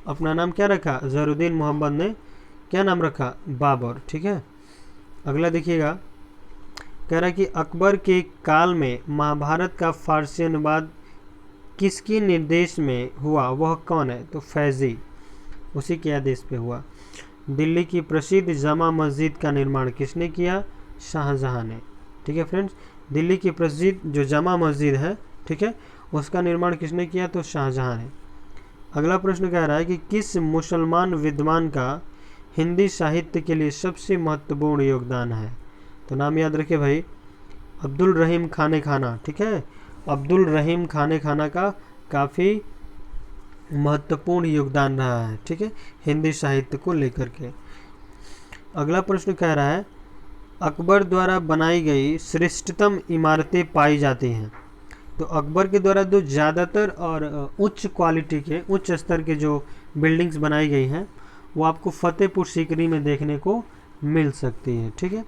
अपना नाम क्या रखा? जहरुद्दीन मोहम्मद ने क्या नाम रखा? बाबर, ठीक है। अगला देखिएगा, कह रहा है कि अकबर के काल में महाभारत का फारसी अनुवाद किसके निर्देश में हुआ? वह कौन है? तो फैजी, उसी के आदेश पे हुआ। दिल्ली की प्रसिद्ध जामा मस्जिद का निर्माण किसने किया? शाहजहां ने, ठीक है फ्रेंड्स। दिल्ली की प्रसिद्ध जो जामा मस्जिद है, ठीक है, उसका निर्माण किसने किया? तो शाहजहां ने। अगला प्रश्न कह रहा है कि किस मुसलमान विद्वान का हिंदी साहित्य के लिए सबसे महत्वपूर्ण योगदान है? तो नाम याद रखिए भाई, अब्दुल रहीम खाने खाना, ठीक है। अब्दुल रहीम खाने खाना का काफ़ी महत्वपूर्ण योगदान रहा है, ठीक है, हिंदी साहित्य को लेकर के। अगला प्रश्न कह रहा है, अकबर द्वारा बनाई गई श्रेष्ठतम इमारतें पाई जाती हैं? तो अकबर के द्वारा जो ज़्यादातर और उच्च क्वालिटी के, उच्च स्तर के जो बिल्डिंग्स बनाई गई हैं, वो आपको फतेहपुर सीकरी में देखने को मिल सकती है, ठीक है।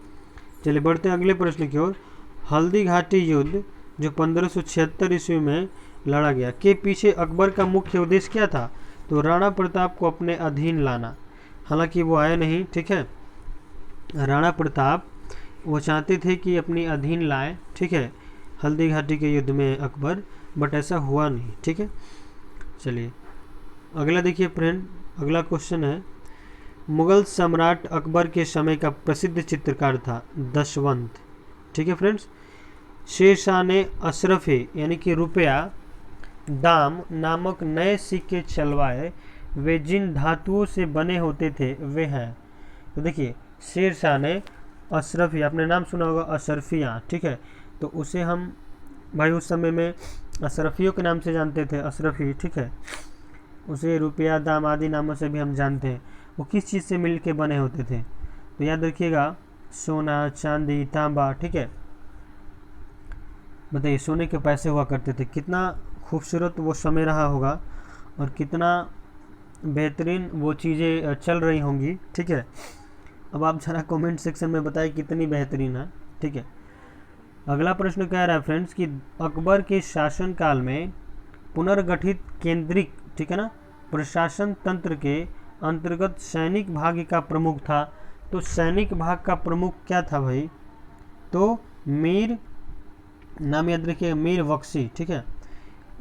चलिए बढ़ते हैं अगले प्रश्न की ओर। हल्दी घाटी युद्ध जो 1576 ईस्वी में लड़ा गया के पीछे अकबर का मुख्य उद्देश्य क्या था? तो राणा प्रताप को अपने अधीन लाना। हालांकि वो आए नहीं, ठीक है, राणा प्रताप वो चाहते थे कि अपनी अधीन लाए, ठीक है, हल्दी घाटी के युद्ध में अकबर, बट ऐसा हुआ नहीं, ठीक है। चलिए अगला देखिए फ्रेंड, अगला क्वेश्चन है, मुगल सम्राट अकबर के समय का प्रसिद्ध चित्रकार था दशवंत, ठीक है फ्रेंड्स। शेरशाह ने अशरफी यानी कि रुपया दाम नामक नए सिक्के चलवाए, वे जिन धातुओं से बने होते थे वे हैं। तो देखिए शेरशाह ने अशरफी, आपने नाम सुना होगा अशरफियाँ, ठीक है, तो उसे हम भाई उस समय में अशरफियों के नाम से जानते थे, अशरफी, ठीक है। उसे रुपया दाम आदि नामों से भी हम जानते हैं। वो किस चीज़ से मिल के बने होते थे, तो याद रखिएगा सोना, चांदी, तांबा, ठीक है। बताइए सोने के पैसे हुआ करते थे, कितना खूबसूरत वो समय रहा होगा और कितना बेहतरीन वो चीज़ें चल रही होंगी, ठीक है। अब आप ज़रा कमेंट सेक्शन में बताइए कितनी बेहतरीन है, ठीक है। अगला प्रश्न कह रहा है फ्रेंड्स कि अकबर के शासनकाल में पुनर्गठित केंद्रिक, ठीक है ना, प्रशासन तंत्र के अंतर्गत सैनिक भाग का प्रमुख था। तो सैनिक भाग का प्रमुख क्या था भाई, तो मीर, नाम याद रखिए मीर बख्शी, ठीक है।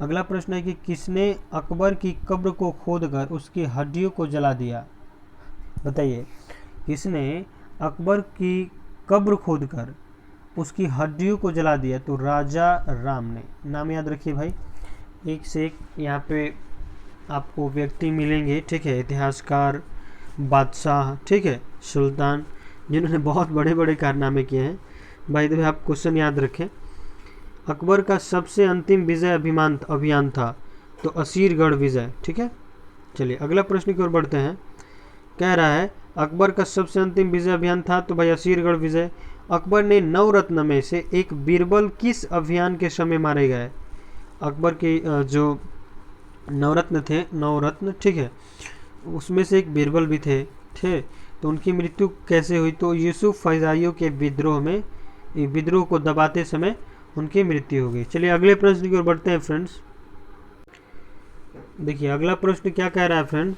अगला प्रश्न है कि किसने अकबर की कब्र को खोदकर उसकी हड्डियों को जला दिया। बताइए किसने अकबर की कब्र खोदकर उसकी हड्डियों को जला दिया, तो राजा राम ने। नाम याद रखिए भाई, एक से एक यहाँ पे आपको व्यक्ति मिलेंगे, ठीक है, इतिहासकार, बादशाह, ठीक है, सुल्तान, जिन्होंने बहुत बड़े बड़े कारनामे किए हैं भाई। तो आप क्वेश्चन याद रखें। अकबर का सबसे अंतिम विजय अभियान था, तो असीरगढ़ विजय, ठीक है। चलिए अगला प्रश्न की ओर बढ़ते हैं। कह रहा है अकबर का सबसे अंतिम विजय अभियान था, तो भाई असीरगढ़ विजय। अकबर ने नवरत्न में से एक बीरबल किस अभियान के समय मारे गए। अकबर के जो नवरत्न थे, नवरत्न, ठीक है, उसमें से एक बीरबल भी थे, तो उनकी मृत्यु कैसे हुई, तो यूसुफ फैजाइयों के विद्रोह को दबाते समय उनकी मृत्यु हो गई। चलिए अगले प्रश्न की ओर बढ़ते हैं फ्रेंड्स। देखिए अगला प्रश्न क्या कह रहा है फ्रेंड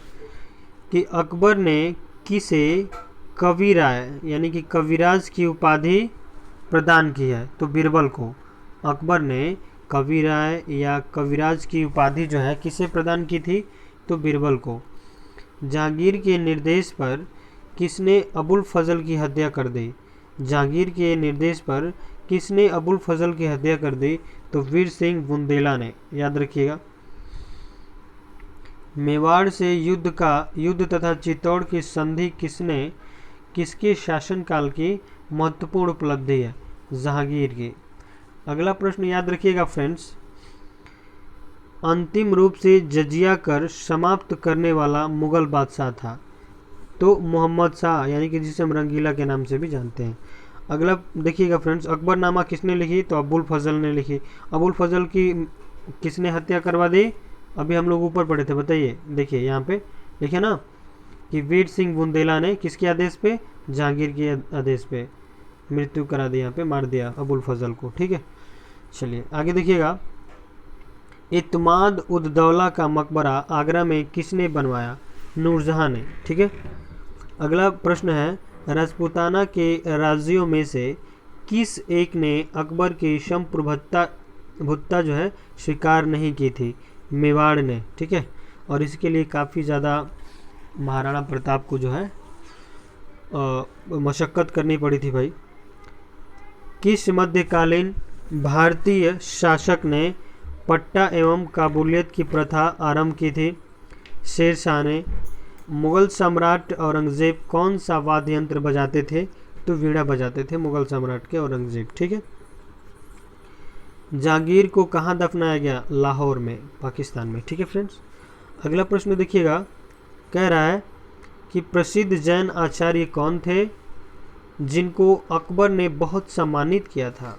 कि अकबर ने किसे कविराय यानी कि कविराज की उपाधि प्रदान की है, तो बीरबल को। अकबर ने कविराय या कविराज की उपाधि जो है किसे प्रदान की थी, तो बीरबल को। जहांगीर के निर्देश पर किसने अबुल फजल की हत्या कर दी। जहांगीर के निर्देश पर किसने अबुल फजल की हत्या कर दी, तो वीर सिंह बुंदेला ने। याद रखिएगा। मेवाड़ से युद्ध तथा चित्तौड़ की संधि किसके शासनकाल की महत्वपूर्ण उपलब्धि है, जहांगीर की। अगला प्रश्न याद रखिएगा फ्रेंड्स, अंतिम रूप से जजिया कर समाप्त करने वाला मुगल बादशाह था, तो मोहम्मद शाह, यानी कि जिसे हम रंगीला के नाम से भी जानते हैं। अगला देखिएगा फ्रेंड्स, अकबरनामा किसने लिखी, तो अबुल फजल ने लिखी। अबुल फजल की किसने हत्या करवा दी, अभी हम लोग ऊपर पढ़े थे, बताइए। देखिए यहाँ पे लिखे ना कि वीर सिंह बुंदेला ने किसके आदेश पे, जहांगीर के आदेश पे मृत्यु करा दी, यहाँ पे मार दिया अबुल फजल को, ठीक है। चलिए आगे देखिएगा, इत्माद उद दौला का मकबरा आगरा में किसने बनवाया, नूरजहां ने, ठीक है। अगला प्रश्न है, राजपूताना के राज्यों में से किस एक ने अकबर की संप्रभुता जो है स्वीकार नहीं की थी, मेवाड़ ने, ठीक है। और इसके लिए काफ़ी ज़्यादा महाराणा प्रताप को जो है मशक्क़त करनी पड़ी थी भाई। किस मध्यकालीन भारतीय शासक ने पट्टा एवं काबूलियत की प्रथा आरंभ की थी, शेरशाह ने। मुगल सम्राट औरंगजेब कौन सा वाद्य यंत्र बजाते थे, तो वीणा बजाते थे मुगल सम्राट के औरंगजेब, ठीक है। जहांगीर को कहाँ दफनाया गया, लाहौर में, पाकिस्तान में, ठीक है फ्रेंड्स। अगला प्रश्न देखिएगा, कह रहा है कि प्रसिद्ध जैन आचार्य कौन थे जिनको अकबर ने बहुत सम्मानित किया था।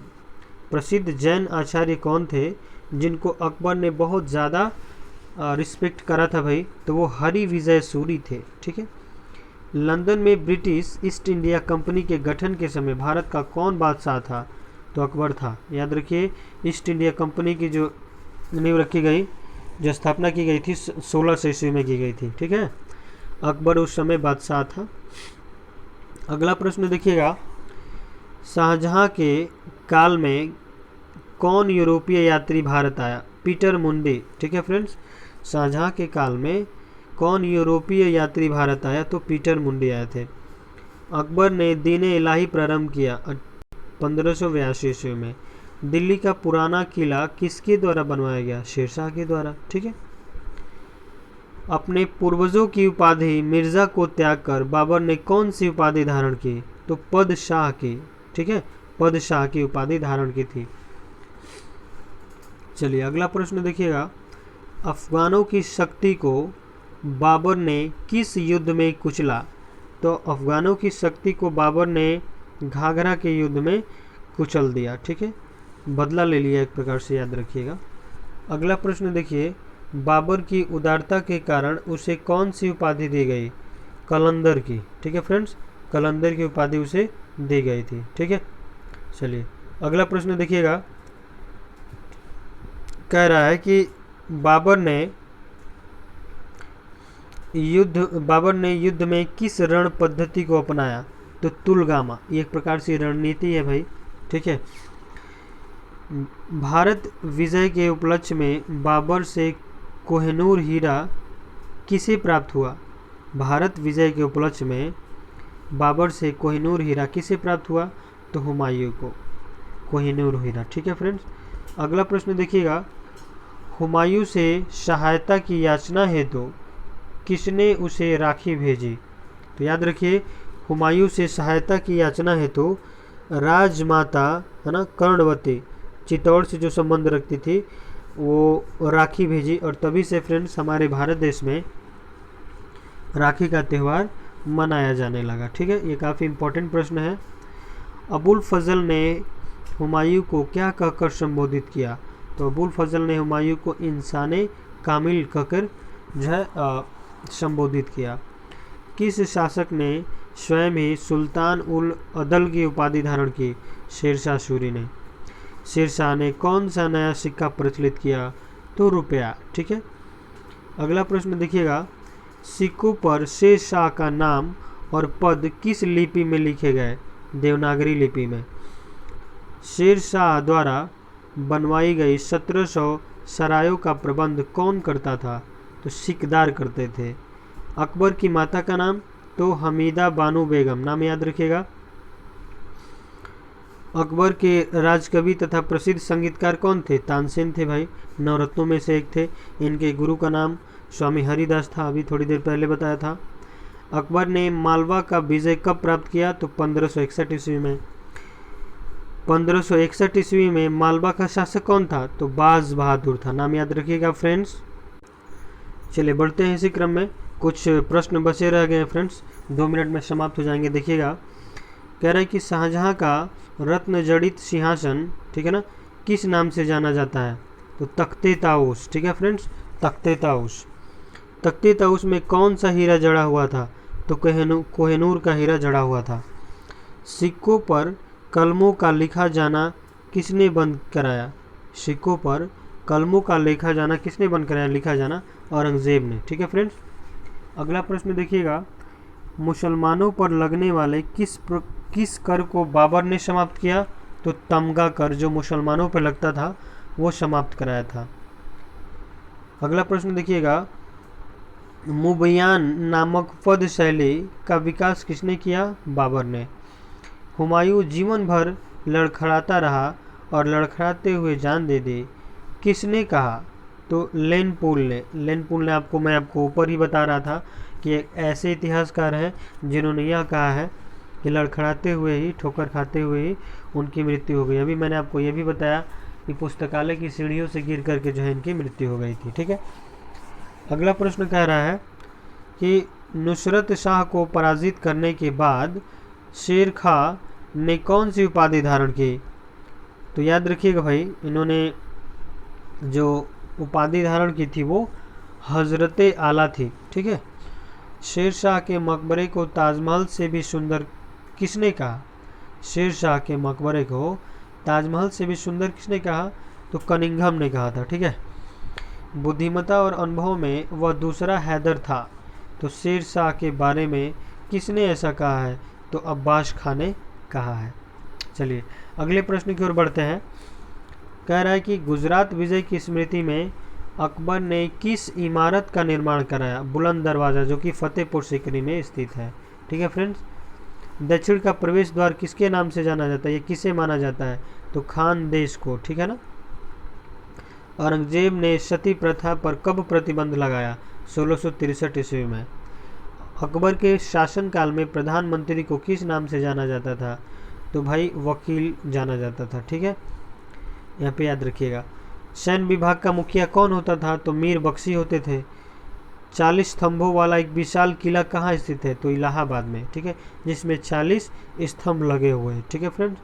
प्रसिद्ध जैन आचार्य कौन थे जिनको अकबर ने बहुत ज़्यादा रिस्पेक्ट करा था भाई, तो वो हरि विजय सूरी थे, ठीक है। लंदन में ब्रिटिश ईस्ट इंडिया कंपनी के गठन के समय भारत का कौन बादशाह था, तो अकबर था। याद रखिए ईस्ट इंडिया कंपनी की जो नींव रखी गई, जो स्थापना की गई थी 1600 ईस्वी में की गई थी, ठीक है। अकबर उस समय बादशाह था। अगला प्रश्न देखिएगा, शाहजहां के काल में कौन यूरोपीय यात्री भारत आया, पीटर मुंडी, ठीक है फ्रेंड्स। शाहजहां के काल में कौन यूरोपीय यात्री भारत आया, तो पीटर मुंडी आए थे। अकबर ने दीन इलाही प्रारंभ किया 1582 ईस्वी में। दिल्ली का पुराना किला किसके द्वारा बनवाया गया? शेरशाह के द्वारा। ठीक है। अपने पूर्वजों की उपाधि मिर्जा को त्याग कर बाबर ने कौन सी उपाधि धारण की? तो पदशाह की। ठीक है, पदशाह की उपाधि धारण की थी। चलिए अगला प्रश्न देखिएगा, अफगानों की शक्ति को बाबर ने किस युद्ध में कुचला? तो अफगानों की शक्ति को बाबर ने घाघरा के युद्ध में कुचल दिया। ठीक है, बदला ले लिया एक प्रकार से, याद रखिएगा। अगला प्रश्न देखिए, बाबर की उदारता के कारण उसे कौन सी उपाधि दी गई? कलंदर की। ठीक है फ्रेंड्स, कलंदर की उपाधि उसे दी गई थी। ठीक है। चलिए अगला प्रश्न देखिएगा, कह रहा है कि बाबर ने युद्ध में किस रण पद्धति को अपनाया? तो तुलगामा, ये एक प्रकार से रणनीति है भाई। ठीक है। भारत विजय के उपलक्ष्य में बाबर से कोहिनूर हीरा किसे प्राप्त हुआ? भारत विजय के उपलक्ष्य में बाबर से कोहिनूर हीरा किसे प्राप्त हुआ? तो हुमायूं को कोहिनूर हीरा। ठीक है फ्रेंड्स। अगला प्रश्न देखिएगा, हुमायूं से सहायता की याचना हेतु किसने उसे राखी भेजी? तो याद रखिए, हुमायूं से सहायता की याचना हेतु राजमाता है ना कर्णवती चित्तौड़ से जो संबंध रखती थी वो राखी भेजी, और तभी से फ्रेंड्स हमारे भारत देश में राखी का त्यौहार मनाया जाने लगा। ठीक है, ये काफ़ी इम्पोर्टेंट प्रश्न है। अबुल फजल ने हुमायूं को क्या कहकर संबोधित किया? तो अबुल फजल ने हुमायूं को इंसाने कामिल कहकर जो है संबोधित किया। किस शासक ने स्वयं ही सुल्तान उल अदल की उपाधि धारण की? शेरशाह सूरी ने। शेरशाह ने कौन सा नया सिक्का प्रचलित किया? तो रुपया। ठीक है। अगला प्रश्न देखिएगा, सिक्कों पर शेरशाह का नाम और पद किस लिपि में लिखे गए? देवनागरी लिपि में। शेरशाह द्वारा बनवाई गई 1700 सरायों का प्रबंध कौन करता था? तो सिकदार करते थे। अकबर की माता का नाम? तो हमीदा बानो बेगम, नाम याद रखिएगा। अकबर के राजकवि तथा प्रसिद्ध संगीतकार कौन थे? तानसेन थे भाई, नवरत्नों में से एक थे। इनके गुरु का नाम स्वामी हरिदास था, अभी थोड़ी देर पहले बताया था। अकबर ने मालवा का विजय कब प्राप्त किया? तो 1561 ईस्वी में। 1561 ईस्वी में मालवा का शासक कौन था? तो बाज बहादुर था, नाम याद रखिएगा फ्रेंड्स। चलिए बढ़ते हैं इसी क्रम में, कुछ प्रश्न बचे रह गए हैं फ्रेंड्स, 2 मिनट में समाप्त हो जाएंगे। देखिएगा, कह रहा है कि शाहजहां का रत्न जड़ित सिंहासन, ठीक है ना, किस नाम से जाना जाता है? तो तख्ते ताऊस। ठीक है फ्रेंड्स, तख्ते ताऊस। तख्ते ताऊस में कौन सा हीरा जड़ा हुआ था? तो कोहिनूर का हीरा जड़ा हुआ था। सिक्कों पर कलमों का लिखा जाना किसने बंद कराया? सिक्कों पर कलमों का लिखा जाना किसने बंद कराया? लिखा जाना औरंगजेब ने। ठीक है फ्रेंड्स। अगला प्रश्न देखिएगा, मुसलमानों पर लगने वाले किस कर को बाबर ने समाप्त किया? तो तमगा कर, जो मुसलमानों पर लगता था वो समाप्त कराया था। अगला प्रश्न देखिएगा, मुबयान नामक पद शैली का विकास किसने किया? बाबर ने। हुमायूं जीवन भर लड़खड़ाता रहा और लड़खड़ाते हुए जान दे दी, किसने कहा? तो लेनपोल ने। लेनपोल ने मैं आपको ऊपर ही बता रहा था कि एक ऐसे इतिहासकार हैं जिन्होंने यह कहा है कि लड़खड़ाते हुए ही, ठोकर खाते हुए ही उनकी मृत्यु हो गई। अभी मैंने आपको ये भी बताया कि पुस्तकालय की सीढ़ियों से गिर करके जो है इनकी मृत्यु हो गई थी। ठीक है। अगला प्रश्न कह रहा है कि नुसरत शाह को पराजित करने के बाद शेर खां ने कौन सी उपाधि धारण की? तो याद रखिएगा भाई, इन्होंने जो उपाधि धारण की थी वो हजरते आला थी। ठीक है। शेरशाह के मकबरे को ताजमहल से भी सुंदर किसने कहा? शेरशाह के मकबरे को ताजमहल से भी सुंदर किसने कहा? तो कनिंघम ने कहा था। ठीक है। बुद्धिमत्ता और अनुभव में वह दूसरा हैदर था, तो शेरशाह के बारे में किसने ऐसा कहा है? तो अब्बास खां ने कहा है। चलिए अगले प्रश्न की ओर बढ़ते हैं। कह रहा है कि गुजरात विजय की स्मृति में अकबर ने किस इमारत का निर्माण कराया? बुलंद दरवाज़ा, जो कि फतेहपुर सीकरी में स्थित है। ठीक है फ्रेंड्स। दक्षिण का प्रवेश द्वार किसके नाम से जाना जाता है? ये किसे माना जाता है? तो खानदेश को, ठीक है ना। औरंगजेब ने सती प्रथा पर कब प्रतिबंध लगाया? 1663 ईस्वी में। अकबर के शासनकाल में प्रधानमंत्री को किस नाम से जाना जाता था? तो भाई वकील जाना जाता था, ठीक है, यहाँ पे याद रखिएगा। सैन्य विभाग का मुखिया कौन होता था? तो मीर बख्शी होते थे। 40 स्तंभों वाला एक विशाल किला कहाँ स्थित है? तो इलाहाबाद में, ठीक है, जिसमें 40 स्तंभ लगे हुए हैं, ठीक है फ्रेंड्स।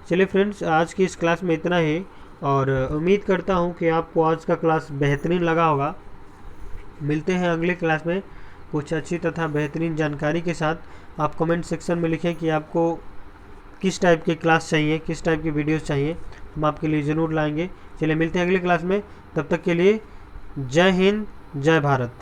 चलिए फ्रेंड्स, आज की इस क्लास में इतना ही, और उम्मीद करता हूँ कि आपको आज का क्लास बेहतरीन लगा होगा। मिलते हैं अगले क्लास में कुछ अच्छी तथा बेहतरीन जानकारी के साथ। आप कमेंट सेक्शन में लिखें कि आपको किस टाइप की क्लास चाहिए, किस टाइप की वीडियोस चाहिए, हम आपके लिए ज़रूर लाएंगे। चलिए मिलते हैं अगले क्लास में, तब तक के लिए जय हिंद, जय भारत।